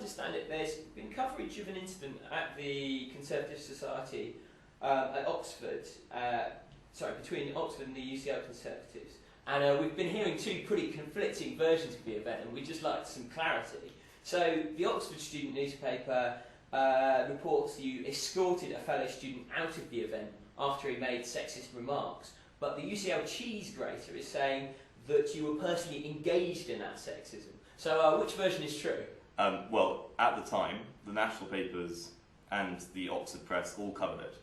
understand it, there's been coverage of an incident at the Conservative Society at Oxford, between Oxford and the UCL Conservatives. And we've been hearing two pretty conflicting versions of the event, and we'd just like some clarity. So, the Oxford student newspaper reports that you escorted a fellow student out of the event after he made sexist remarks. But the UCL Cheese Grater is saying that you were personally engaged in that sexism. So, which version is true? Well, at the time, the national papers and the Oxford press all covered it.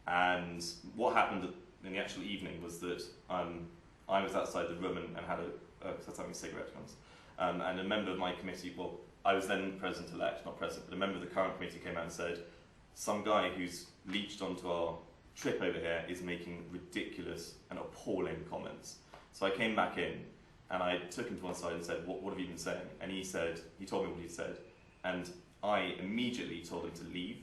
And what happened in the actual evening was that I was outside the room and had a cigarette comes. And a member of my committee, well, I was then president-elect, not president, but a member of the current committee came out and said, some guy who's leached onto our trip over here is making ridiculous and appalling comments. So I came back in and I took him to one side and said, what have you been saying? And he told me what he said. And I immediately told him to leave.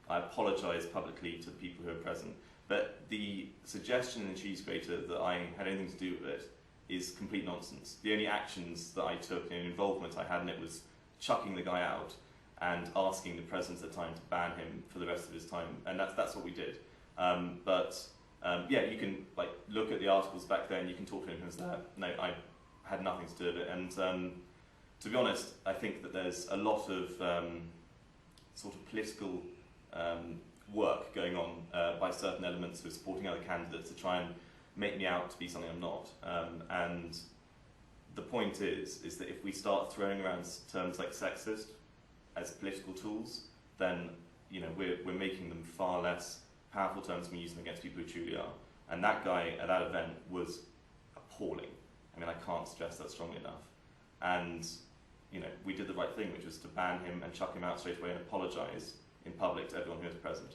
I apologised publicly to the people who were present. But the suggestion in the Cheese Grater that I had anything to do with it is complete nonsense. The only actions that I took and involvement I had in it was chucking the guy out and asking the president at the time to ban him for the rest of his time. And that's what we did. Yeah, you can look at the articles back then, you can talk to him who's there. No, I had nothing to do with it. And to be honest, I think that there's a lot of sort of political work going on by certain elements who are supporting other candidates to try and make me out to be something I'm not. And the point is that if we start throwing around terms like sexist as political tools, then we're making them far less powerful terms when we use them against people who truly are. And that guy at that event was appalling. I mean, I can't stress that strongly enough. And we did the right thing, which was to ban him and chuck him out straight away and apologise in public to everyone who was present.